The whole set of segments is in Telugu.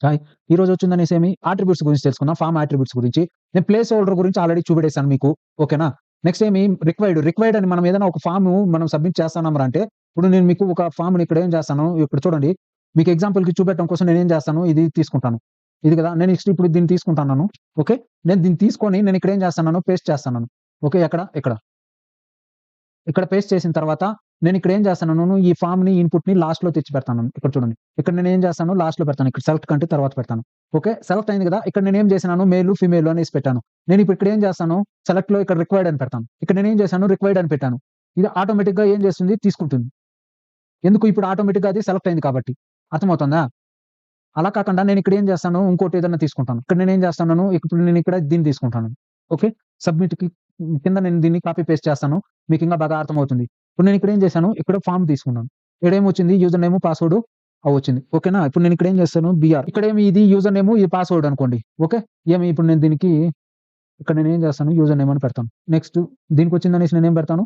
హాయ్. ఈరోజు వచ్చిందనేసి అట్రిబ్యూట్స్ గురించి తెలుసుకుందాం. ఫార్మ్ అట్రిబ్యూట్స్ గురించి. నేను ప్లేస్ హోల్డర్ గురించి ఆల్రెడీ చూపెట్టేసాను మీకు. ఓకేనా? నెక్స్ట్ రిక్వైర్డ్ అని మనం ఏదైనా ఒక ఫార్మ్ మనం సబ్మిట్ చేస్తున్నాంరా అంటే, ఇప్పుడు నేను మీకు ఒక ఫార్మ్‌ని ఇక్కడ ఏం చేస్తాను, ఇక్కడ చూడండి. మీకు ఎగ్జాంపుల్‌కి చూపెట్టడం కోసం నేనేం చేస్తాను, ఇది తీసుకుంటాను. ఇది కదా! నేను నెక్స్ట్ ఇప్పుడు దీన్ని తీసుకుంటున్నాను. ఓకే. నేను దీన్ని తీసుకొని నేను ఇక్కడ ఏం చేస్తున్నాను, పేస్ట్ చేస్తున్నాను. ఓకే. ఎక్కడ? ఇక్కడ పేస్ట్ చేసిన తర్వాత నేనిక్కడ ఏం చేస్తున్నాను, ఈ ఫార్మ్‌ని, ఇన్‌పుట్‌ని లాస్ట్‌లో తెచ్చి పెడతాను. ఇక్కడ చూడండి. ఇక్కడ నేనేం చేస్తాను, లాస్ట్‌లో పెడతాను. ఇక్కడ సెలెక్ట్ కంటే తర్వాత పెడతాను. ఓకే. సెలెక్ట్ అయింది కదా! ఇక్కడ నేనేం చేశాను, మేలు, ఫీమేల్ అనేసి పెట్టాను. నేనిప్పుడు ఇక్కడ ఏం చేస్తాను, సెలెక్ట్‌లో ఇక్కడ రిక్వైర్డ్ అని పెడతాను. ఇక్కడ నేనేం చేశాను, రిక్వైర్డ్ అని పెట్టాను. ఇది ఆటోమేటిక్‌గా ఏం చేస్తుంది, తీసుకుంటుంది. ఎందుకు ఇప్పుడు ఆటోమేటిక్‌గా అది సెలెక్ట్ అయింది కాబట్టి. అర్థమవుతుందా? అలా కాకుండా నేనిక్కడ ఏం చేస్తాను, ఇంకోటి ఏదైనా తీసుకుంటాను. ఇక్కడ నేనేం చేస్తున్నాను, ఇప్పుడు నేనిక్కడ దీన్ని తీసుకుంటాను. ఓకే. సబ్మిట్‌కి కింద నేను దీన్ని కాపీ పేస్ట్ చేస్తాను. మీకింకా బాగా అర్థమవుతుంది. ఇప్పుడు నేనిక్కడ ఏం చేశాను, ఇక్కడ ఫార్మ్ తీసుకున్నాను. ఇక్కడేమొచ్చింది, యూజర్ నేము, పాస్వర్డ్ వచ్చింది. ఓకేనా? ఇప్పుడు నేనిక్కడ ఏం చేస్తాను, బిఆర్ ఇక్కడేమి ఇది యూజర్ నేము, ఇది పాస్వర్డ్ అనుకోండి. ఓకే. ఇప్పుడు నేను దీనికి ఇక్కడ నేనేం చేస్తాను, యూజర్ నేమ్ అని పెడతాను. నెక్స్ట్ దీనికొచ్చిందనేసి నేనేం పెడతాను,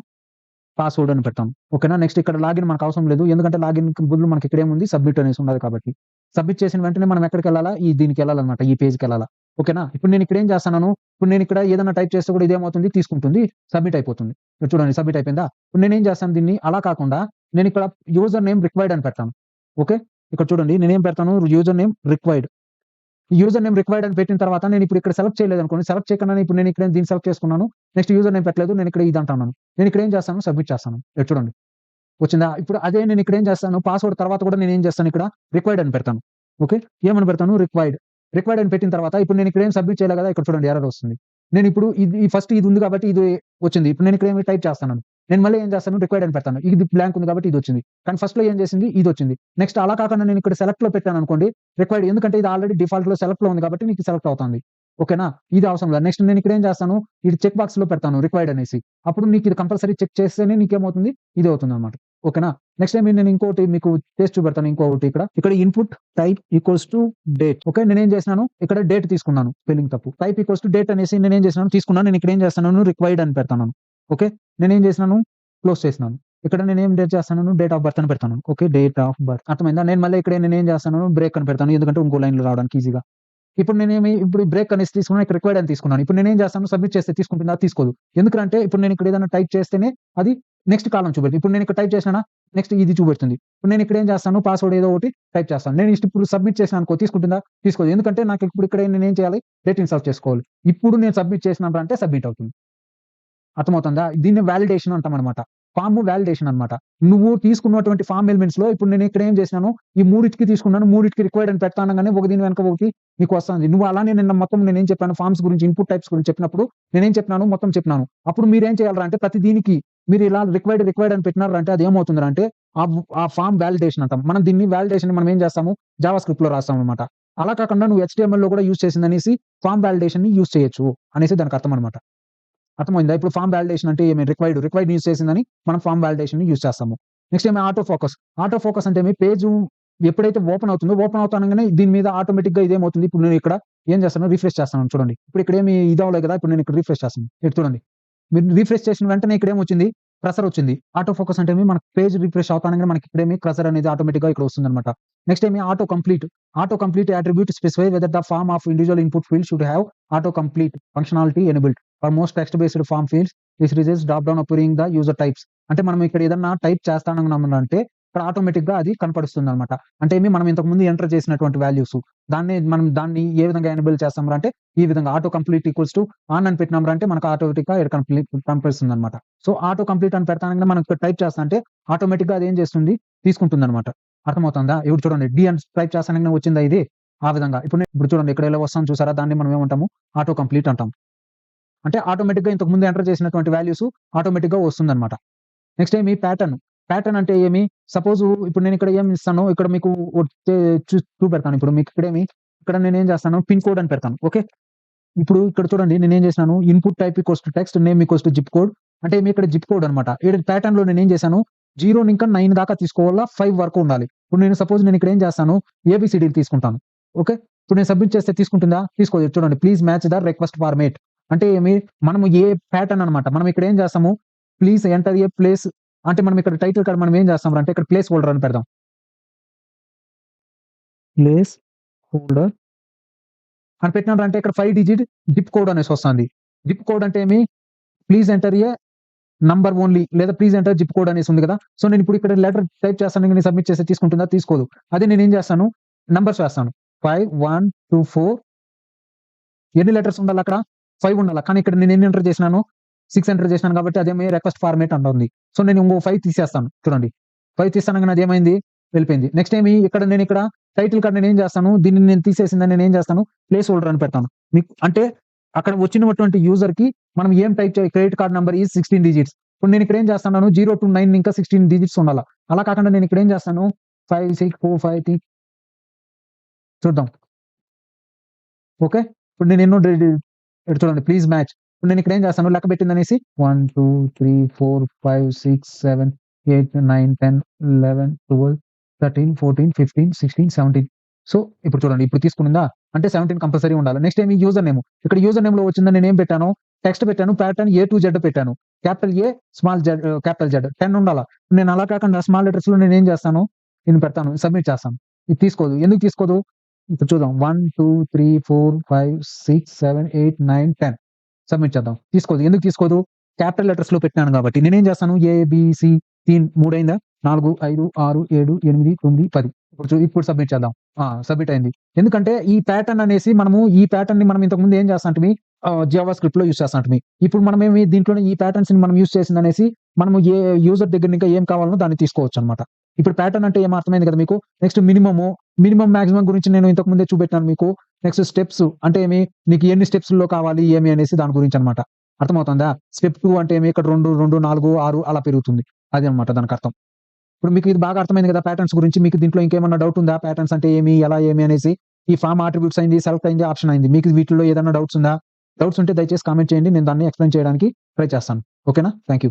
పాస్వర్డ్ అని పెడతాను. ఓకేనా? నెక్స్ట్ ఇక్కడ లాగిన్ మనకు అవసరం లేదు. ఎందుకంటే లాగిన్‌కి బదులు మనకి ఇక్కడేముంది, సబ్మిట్ అనేసి ఉన్నది కాబట్టి. సబ్మిట్ చేసిన వెంటనే మనం ఎక్కడికెళ్ళాలా, దీనికెళ్ళాలన్నమాట. ఈ పేజ్‌కెళ్ళాలా. ఓకేనా? ఇప్పుడు నేనిక్కడ ఏం చేస్తున్నాను, ఇప్పుడు నేనిక్కడ ఏదైనా టైప్ చేస్తే కూడా ఇదేమవుతుంది, తీసుకుంటుంది. సబ్మిట్ అయిపోతుంది. ఇక్కడ చూడండి, సబ్మిట్ అయిపోయిందా? ఇప్పుడు నేనేం చేస్తాను దీన్ని, అలా కాకుండా నేనిక్కడ యూజర్ నేమ్ రిక్వైర్డ్ అని పెడతాను. ఓకే. ఇక్కడ చూడండి, నేనేం పెడతాను, user name required. User name required అని పెట్టిన తర్వాత నేనిప్పుడు ఇక్కడ సెలెక్ట్ చేయలేదనుకోండి, సెలెక్ట్ చేయకుండానే ఇప్పుడు నేనిక్కడ దీన్ని సెలెక్ట్ చేసుకున్నాను. నెక్స్ట్ యూజర్ నేమ్ పెట్టలేదు. నేనిక్కడ ఇది అంటున్నాను. నేనిక్కడ ఏం చేస్తాను, సబ్మిట్ చేస్తాను. ఇక్కడ చూడండి. వచ్చిందా? ఇప్పుడు అదే నేనిక్కడ ఏం చేస్తాను, పాస్వర్డ్ తర్వాత కూడా నేనేం చేస్తాను, ఇక్కడ రిక్వైర్డ్ అని పెడతాను. ఓకే. ఏమని పెడతాను, రిక్వైర్డ్. రిక్వైర్డ్ అని పెట్టిన తర్వాత ఇప్పుడు నేనిక్కడ ఏం సబ్మిట్ చేయలే కదా! ఇక్కడ చూడండి ఎర్రర్ వస్తుంది. నేనిప్పుడు ఇది ఫస్ట్ ఇది ఉంది కాబట్టి ఇది వచ్చింది. ఇప్పుడు నేనిక్కడ ఏమి టైప్ చేస్తున్నాను. నేను మళ్ళీ ఏం చేస్తాను, రిక్వైర్డ్ అని పెడతాను. ఇది బ్లాంక్ ఉంది కాబట్టి ఇదొచ్చింది. కానీ ఫస్ట్‌లో ఏం చేసింది, ఇదొచ్చింది. నెక్స్ట్ అలా కాకుండా నేనిక్కడ సెలెక్ట్‌లో పెట్టాననుకోండి, రిక్వైర్డ్ ఎందుకంటే ఇది ఆల్రెడీ డిఫాల్ట్‌లో సెలెక్ట్‌లో ఉంది కాబట్టి నీకు సెలెక్ట్ అవుతుంది. ఓకేనా? ఇది అవసరం లేదు. నెక్స్ట్ నేనిక్కడ ఏం చేస్తాను, ఇది చెక్ బాక్స్‌లో పెడతాను రిక్వైర్డ్ అనేసి. అప్పుడు నీకు ఇది కంపల్సరీ చెక్ చేస్తేనే నీకేమవుతుంది, ఇది అవుతుందన్నమాట. ఓకేనా? నెక్స్ట్ నేను ఇంకోటి మీకు చేసి చూపెడతాను. ఇంకొకటి ఇక్కడ input type equals to date. Okay. నేనేం చేసినాను, ఇక్కడ డేట్ తీసుకున్నాను. స్పెల్లింగ్ తప్పు. టైప్ ఈక్వల్స్ టు డేట్ అనేసి నేనేం చేసినాను, తీసుకున్నాను. నేనిక్కడ ఏం చేస్తున్నాను, రిక్వైర్డ్ అని పెడతాను. ఓకే. నేనేం చేసినాను, క్లోజ్ చేసినాను. ఇక్కడ నేనేం డేట్ చేస్తున్నాను, డేట్ ఆఫ్ బర్త్ అని పెడతాను. ఓకే. డేట్ ఆఫ్ బర్త్ అర్థమైందా? నేను మళ్ళీ ఇక్కడ నేనేం చేస్తాను, బ్రేక్ అని పెడతాను. ఎందుకంటే ఇంకో లైన్‌లో రావడానికి ఈజీగా. ఇప్పుడు బ్రేక్ అనేసి తీసుకున్నాను. ఇక్కడ రిక్వైర్డ్ అని తీసుకున్నాను. ఇప్పుడు నేనేం చేస్తాను, సబ్మిట్ చేస్తే తీసుకుంటుందా? తీసుకోదు. ఎందుకంటే ఇప్పుడు నేను ఇక్కడ ఏదైనా టైప్ చేస్తేనే అది నెక్స్ట్ కాలమ్ చూపెడుతుంది. ఇప్పుడు నేను ఇక్కడ టైప్ చేశానా, నెక్స్ట్ ఇది చూపెడుతుంది. ఇప్పుడు నేను ఇక్కడ ఏం చేస్తాను, పాస్వర్డ్ ఏదో ఒకటి టైప్ చేస్తాను. నేను ఇప్పుడు సబ్మిట్ చేశాను అనుకో, తీసుకుంటుందా? తీసుకోదు. ఎందుకంటే నాకు ఇప్పుడు ఇక్కడ నేనేం చేయాలి, డేట్ ఇన్సర్ట్ చేసుకోవాలి. ఇప్పుడు నేను సబ్మిట్ చేసినప్పుడు అంటే సబ్మిట్ అవుతుంది. అర్థమవుతుందా? దీన్ని వాలిడేషన్ అంటామనమాట. ఫార్మ్ వాలిడేషన్ అనమాట. నువ్వు తీసుకున్నటువంటి ఫార్మ్ ఎలిమెంట్స్‌లో ఇప్పుడు నేను ఇక్కడ ఏం చేసినాను, ఈ మూడిటికి తీసుకున్నాను. మూడిటికి రిక్వైర్డ్ అని పెడతా అనంగానే ఒక దీని వెనక ఒకటి నీకు వస్తుంది. నువ్వు అలానే నిన్న మొత్తం నేనేం చెప్పాను, ఫార్మ్స్ గురించి, ఇన్‌పుట్ టైప్స్ గురించి చెప్పినప్పుడు నేనేం చెప్పినాను, మొత్తం చెప్పినాను. అప్పుడు మీరేం చేయాలిరా అంటే ప్రతి దీనికి మీరు ఇలా రిక్వైర్డ్ అని పెట్టినారంటే అది ఏమవుతుందిరా అంటే ఆ ఫార్మ్ వాలిడేషన్ అంటాం. మనం దీన్ని వాలిడేషన్ మనం ఏం చేస్తాము, జావా స్క్రిప్ట్‌లో రాస్తామనమాట. అలా కాకుండా నువ్వు హెచ్‌టీఎంఎల్‌లో కూడా యూజ్ చేసిందనేసి ఫార్మ్ వాలిడేషన్‌ని యూజ్ చేయొచ్చు అనేసి దానికి అర్థం అనమాట. అర్థమైందా? ఇప్పుడు ఫార్మ్ వాలిడేషన్ అంటే రిక్వైర్డ్ యూజ్ చేసిందని మనం ఫార్మ్ వాలిడేషన్‌ని యూజ్ చేస్తాము. Next auto focus. Auto focus అంటే పేజు ఎప్పుడైతే ఓపెన్ అవుతుందో, ఓపెన్ అవుతానంగానే దీని మీద ఆటోమేటిక్‌గా ఇదేమవుతుంది, ఇప్పుడు నేను ఇక్కడ ఏం చేస్తాను, రిఫ్రెష్ చేస్తున్నాను చూడండి. ఇప్పుడు ఇక్కడ ఇది అవ్వలేదు కదా! ఇప్పుడు నేను ఇక్కడ రిఫ్రెష్ చేస్తాను. ఇక్కడ చూడండి. మీరు రిఫ్రెష్ చేసిన వెంటనే ఇక్కడేమొచ్చింది, కర్సర్ వచ్చింది. ఆటో ఫోకస్ అంటే మనకు పేజ్ రిఫ్రెష్ అవుతానంగానే మనకి ఇక్కడేమి కర్సర్ అనేది ఆటోమేటిక్‌గా ఇక్కడ వస్తుందన్నమాట. Next auto complete. Auto complete attribute specify whether the form of individual input field should have auto complete functionality enabled. For most text based form fields this results drop down appearing the user types. అంటే మనం ఇక్కడ ఏదన్నా టైప్ చేస్తానన్నామంటే ఇక్కడ ఆటోమేటిక్‌గా అది కనపడుస్తుందన్నమాట. అంటే మనం ఇంతకుముందు ఎంటర్ చేసినటువంటి వాల్యూస్ దాన్ని ఏ విధంగా ఎనేబుల్ చేస్తాంరా అంటే ఈ విధంగా auto complete equals to on అని పెట్టినాంరా అంటే మనకు ఆటోమేటిక్‌గా ఇక్కడ కనిపిస్తుందన్నమాట. సో ఆటో కంప్లీట్ అని పెడతానంగానే మనం ఇక్కడ టైప్ చేస్తా అంటే ఆటోమేటిక్‌గా అది ఏం చేస్తుంది, తీసుకుంటుందన్నమాట. అర్థమవుతుందా? ఇప్పుడు చూడండి, డి అని టైప్ చేస్తానంగానే వచ్చిందా ఇది? ఆ విధంగా. ఇప్పుడు చూడండి, ఇక్కడ ఇలా వస్తాం చూసారా? దాన్ని మనం ఏమంటాము, ఆటో కంప్లీట్ అంటాం. అంటే ఆటోమేటిక్‌గా ఇంతకు ముందు ఎంటర్ చేసినటువంటి వాల్యూస్ ఆటోమేటిక్‌గా వస్తుందన్నమాట. Next pattern. ప్యాటర్న్ అంటే సపోజ్ ఇప్పుడు నేను ఇక్కడ ఏమి ఇస్తాను, ఇక్కడ మీకు ఒకటి చూపెడతాను. ఇప్పుడు మీకు ఇక్కడ నేనేం చేస్తాను, పిన్ కోడ్ అని పెడతాను. ఓకే. ఇప్పుడు ఇక్కడ చూడండి, నేనేం చేసినాను, input type equals to text, name equals to zip code. అంటే ఇక్కడ జిప్ కోడ్ అన్నమాట. ఈడ ప్యాటర్న్‌లో నేనేం చేశాను, 0 ఇంకా 9 దాకా తీసుకోవాలా, 5 వరకు ఉండాలి. ఇప్పుడు నేను ఇక్కడ ఏం చేస్తాను, ఏబీసీడీలు తీసుకుంటాను. ఓకే. ఇప్పుడు నేను సబ్మిట్ చేస్తే తీసుకుంటుందా? తీసుకోదు. చూడండి, please match the request format. అంటే మనము ఏ ప్యాటర్న్ అన్నమాట. మనం ఇక్కడ ఏం చేస్తాము, ప్లీజ్ ఎంటర్ ఏ ప్లేస్ అంటే మనం ఇక్కడ టైటిల్ కాడ మనం ఏం చేస్తాం అంటే ఇక్కడ ప్లేస్ హోల్డర్ అని పెడదాం. ప్లేస్ హోల్డర్ అని పెట్టినారంటే ఇక్కడ 5 డిజిట్ జిప్ కోడ్ అనేసి వస్తుంది. జిప్ కోడ్ అంటే ఏమి please enter a number only లేదా ప్లీజ్ ఎంటర్ జిప్ కోడ్ అనేసి ఉంది కదా. సో నేను ఇప్పుడు ఇక్కడ లెటర్ టైప్ చేస్తాను, నేను సబ్మిట్ చేస్తే తీసుకుంటుందా? తీసుకోదు. అదే నేను ఏం చేస్తాను, నంబర్స్ వేస్తాను. 5, 1, 2, 4 ఎన్ని లెటర్స్ ఉండాలి అక్కడ? 5 ఉండాలి. కానీ ఇక్కడ నేను ఎన్ని ఎంటర్ చేసినాను? 6 ఎంటర్ చేసినాను కాబట్టి అదేమి రిక్వెస్ట్ ఫార్మాట్ అంటుంది. సో నేను ఇంకో 5 తీసేస్తాను. చూడండి 5 తీస్తానంగానే అదేమైంది? వెళ్ళిపోయింది. నెక్స్ట్ ఏమి ఇక్కడ నేను ఇక్కడ టైటిల్ కార్డ్ నేనేం చేస్తాను, దీన్ని నేను తీసేసిందని నేనేం చేస్తాను, ప్లేస్ హోల్డర్ అని పెడతాను. మీకు అంటే అక్కడ వచ్చినటువంటి యూజర్‌కి మనం ఏం టైప్ చేయాలి, credit card number is 16 digits. ఇప్పుడు నేను ఇక్కడ ఏం చేస్తున్నాను 0-9 ఇంకా 16 డిజిట్స్ ఉండాల. అలా కాకుండా నేను ఇక్కడ ఏం చేస్తాను 5, 6, 4, 5 చూద్దాం. ఓకే. ఇప్పుడు నేను ఎన్నో ఇక్కడ చూడండి ప్లీజ్ మ్యాచ్. ఇప్పుడు నేను ఇక్కడ ఏం చేస్తాను లెక్క పెట్టిందనేసి 1, 2, 3, 4, 5, 6, 7, 8, 9, 10, 11, 12, 13, 14, 15, 16, 17. సో ఇప్పుడు చూడండి ఇప్పుడు తీసుకునిందా అంటే 17 కంపల్సరీ ఉండాలి. నెక్స్ట్ ఏమి యూజర్ నేమ్. ఇక్కడ యూజర్ నేమ్‌లో వచ్చిందని నేనేం పెట్టాను, టెక్స్ట్ పెట్టాను, ప్యాటర్న్ A to Z పెట్టాను. Capital A, small Z, capital Z 10 ఉండాల. నేను అలా కాకుండా స్మాల్ లెటర్స్‌లో నేనేం చేస్తాను, నేను పెడతాను, సబ్మిట్ చేస్తాను. ఇది తీసుకోదు. ఎందుకు తీసుకోదు? ఇప్పుడు చూద్దాం 1, 2, 3, 4, 5, 6, 7, 8, 9, 10 సబ్మిట్ చేద్దాం. తీసుకోదు. ఎందుకు తీసుకోదు? క్యాపిటల్ లెటర్స్‌లో పెట్టినాను కాబట్టి. నేనేం చేస్తాను A, B, C 3 అయిందా? 4, 5, 6, 7, 8, 9, 10 ఇప్పుడు సబ్మిట్ చేద్దాం. సబ్మిట్ అయింది. ఎందుకంటే ఈ ప్యాటర్న్ అనేసి ఈ ప్యాటర్న్‌ని మనం ఇంతకుముందు ఏం చేస్తాంటిమి, జావా స్క్రిప్ట్‌లో యూజ్ చేస్తాంటిమి. ఇప్పుడు మనమేమి దీంట్లోనే ఈ ప్యాటర్న్స్‌ని మనం యూజ్ చేసిందనేసి మనము ఏ యూజర్ దగ్గర ఇంకా ఏం కావాలనో దాన్ని తీసుకోవచ్చనమాట. ఇప్పుడు ప్యాటర్న్ అంటే ఏమి అర్థమైంది కదా మీకు. నెక్స్ట్ మినిమమ్, మాక్సిమం గురించి నేను ఇంతకు ముందే చూపెట్టాను మీకు. నెక్స్ట్ స్టెప్స్ అంటే ఏమి, నీకు ఎన్ని స్టెప్స్‌లో కావాలి ఏమి అనేసి దాని గురించనమాట. అర్థమవుతుందా? స్టెప్ 2 అంటే ఏమి ఇక్కడ 2, 2, 4, 6 అలా పెరుగుతుంది. అది అన్నమాట దానికర్థం. ఇప్పుడు మీకు ఇది బాగా అర్థమైంది కదా ప్యాటర్న్స్ గురించి. మీకు దీంట్లో ఇంకేమన్నా డౌట్ ఉందా? ప్యాటర్న్స్ అంటే ఏమి, ఎలా ఏమి అనేసి. ఈ ఫార్మ్ అట్రిబ్యూట్స్ అయింది, సెలెక్ట్ అయింది, ఆప్షన్ అయింది. మీకు వీటిల్లో ఏదైనా డౌట్స్ ఉందా? డౌట్స్ ఉంటే దయచేసి కామెంట్ చేయండి. నేను దాన్ని ఎక్స్‌ప్లెయిన్ చేయడానికి ట్రై చేస్తాను. ఓకేనా? Thank you.